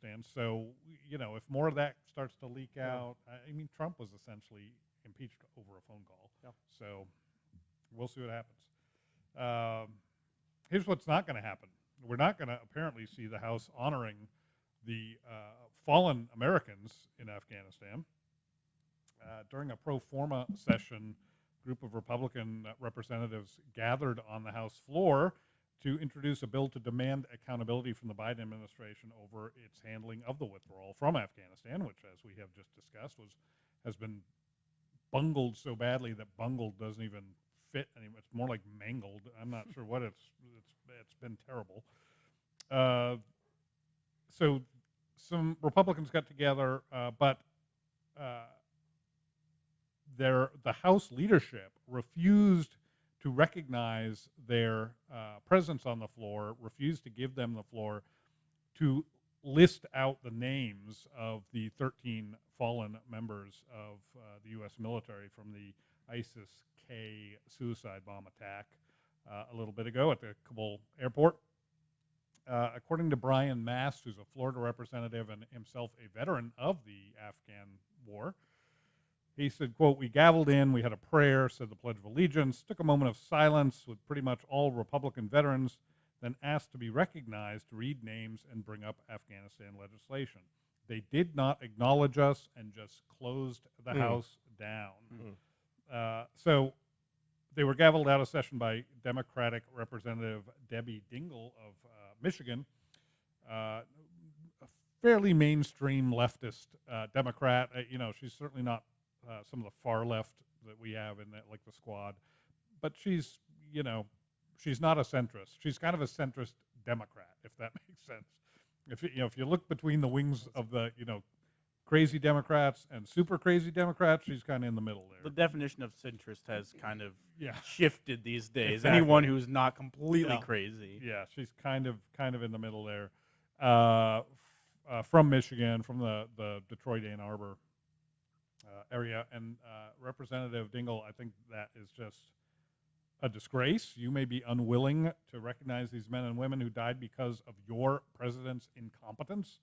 Afghanistan. So, if more of that starts to leak out, I mean, Trump was essentially impeached over a phone call. Yeah. So we'll see what happens. Here's what's not going to happen. We're not going to apparently see the House honoring the fallen Americans in Afghanistan. During a pro forma session, a group of Republican representatives gathered on the House floor to introduce a bill to demand accountability from the Biden administration over its handling of the withdrawal from Afghanistan, which, as we have just discussed, has been bungled so badly that bungled doesn't even fit anymore. It's more like mangled. I'm not sure what it's been terrible. So some Republicans got together, but the House leadership refused to recognize their presence on the floor, refused to give them the floor to list out the names of the 13 fallen members of the U.S. military from the ISIS-K suicide bomb attack a little bit ago at the Kabul airport. According to Brian Mast, who's a Florida representative and himself a veteran of the Afghan war, he said, quote, "We gavelled in, we had a prayer, said the Pledge of Allegiance, took a moment of silence with pretty much all Republican veterans, then asked to be recognized to read names and bring up Afghanistan legislation. They did not acknowledge us and just closed the House down." So they were gavelled out of session by Democratic Representative Debbie Dingell of Michigan, a fairly mainstream leftist Democrat. She's certainly not some of the far left that we have in that, like the Squad, but she's not a centrist. She's kind of a centrist Democrat, if that makes sense. If you look between the wings of the crazy Democrats and super crazy Democrats, she's kind of in the middle there. The definition of centrist has kind of Yeah. shifted these days. Exactly. Anyone who's not completely crazy. Yeah, she's kind of in the middle there. From Michigan, from the Detroit Ann Arbor area, and Representative Dingell, I think that is just a disgrace. You may be unwilling to recognize these men and women who died because of your president's incompetence.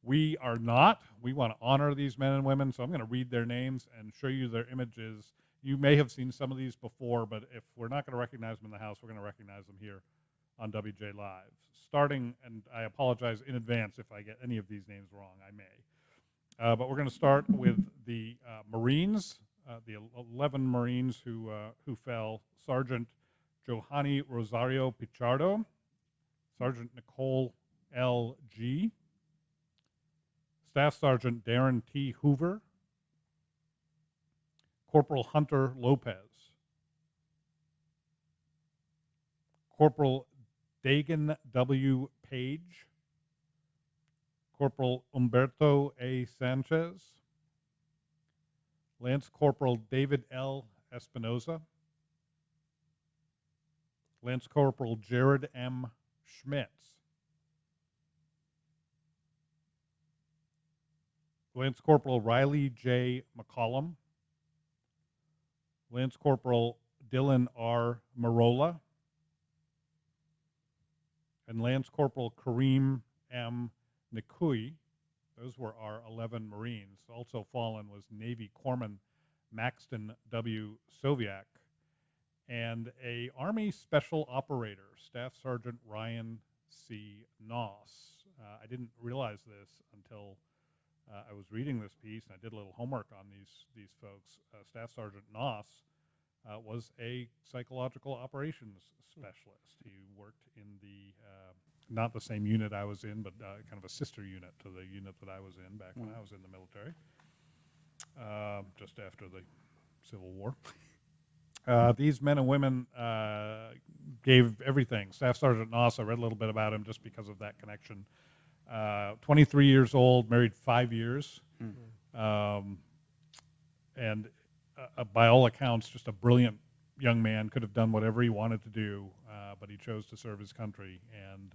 We are not. We want to honor these men and women, so I'm going to read their names and show you their images. You may have seen some of these before, but if we're not going to recognize them in the House, we're going to recognize them here on WJ Live. Starting, and I apologize in advance if I get any of these names wrong, I may. But we're going to start with the Marines, the 11 Marines who fell. Sergeant Johanny Rosario Pichardo, Sergeant Nicole L. G., Staff Sergeant Darren T. Hoover, Corporal Hunter Lopez, Corporal Dagan W. Page, Corporal Humberto A. Sanchez, Lance Corporal David L. Espinoza, Lance Corporal Jared M. Schmitz, Lance Corporal Riley J. McCollum, Lance Corporal Dylan R. Marola, and Lance Corporal Kareem M. Nikui. Those were our 11 Marines. Also fallen was Navy Corpsman Maxton W. Soviak, and a Army Special Operator, Staff Sergeant Ryan C. Noss. I didn't realize this until I was reading this piece, and I did a little homework on these folks. Staff Sergeant Noss was a psychological operations specialist. He worked in the not the same unit I was in, but kind of a sister unit to the unit that I was in back when I was in the military, just after the Civil War. These men and women gave everything. Staff Sergeant Noss, I read a little bit about him just because of that connection. 23 years old, married 5 years, and by all accounts, just a brilliant young man. Could have done whatever he wanted to do, but he chose to serve his country. And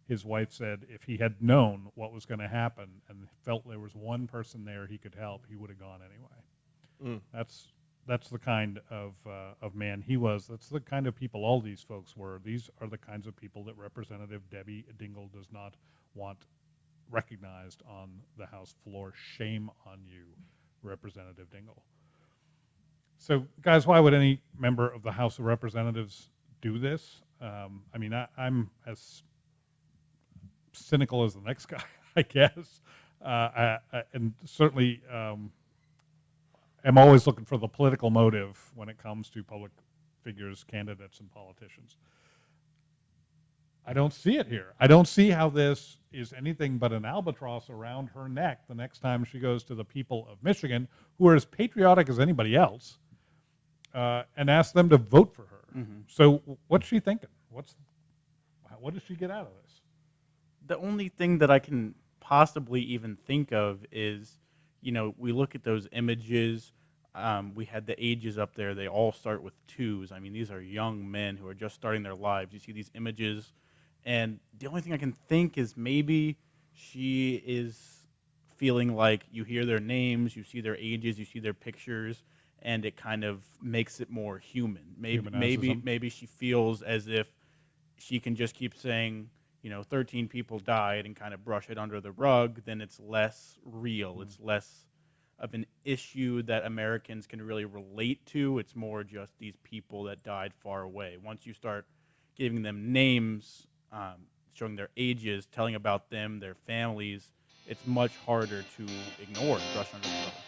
his wife said if he had known what was going to happen and felt there was one person there he could help, he would have gone anyway. That's the kind of man he was. That's the kind of people all these folks were. These are the kinds of people that Representative Debbie Dingell does not want recognized on the House floor. Shame on you, Representative Dingell. So, guys, why would any member of the House of Representatives do this? I mean, I'm as cynical as the next guy, I guess, and certainly am always looking for the political motive when it comes to public figures, candidates, and politicians. I don't see it here. I don't see how this is anything but an albatross around her neck the next time she goes to the people of Michigan, who are as patriotic as anybody else, and ask them to vote for her. Mm-hmm. So what's she thinking? What does she get out of this? The only thing that I can possibly even think of is, we look at those images. We had the ages up there. They all start with 2s. I mean, these are young men who are just starting their lives. You see these images, and the only thing I can think is maybe she is feeling like you hear their names, you see their ages, you see their pictures, and it kind of makes it more human. Maybe she feels as if she can just keep saying, 13 people died and kind of brush it under the rug, then it's less real. Mm-hmm. It's less of an issue that Americans can really relate to. It's more just these people that died far away. Once you start giving them names, showing their ages, telling about them, their families, it's much harder to ignore and brush under the rug.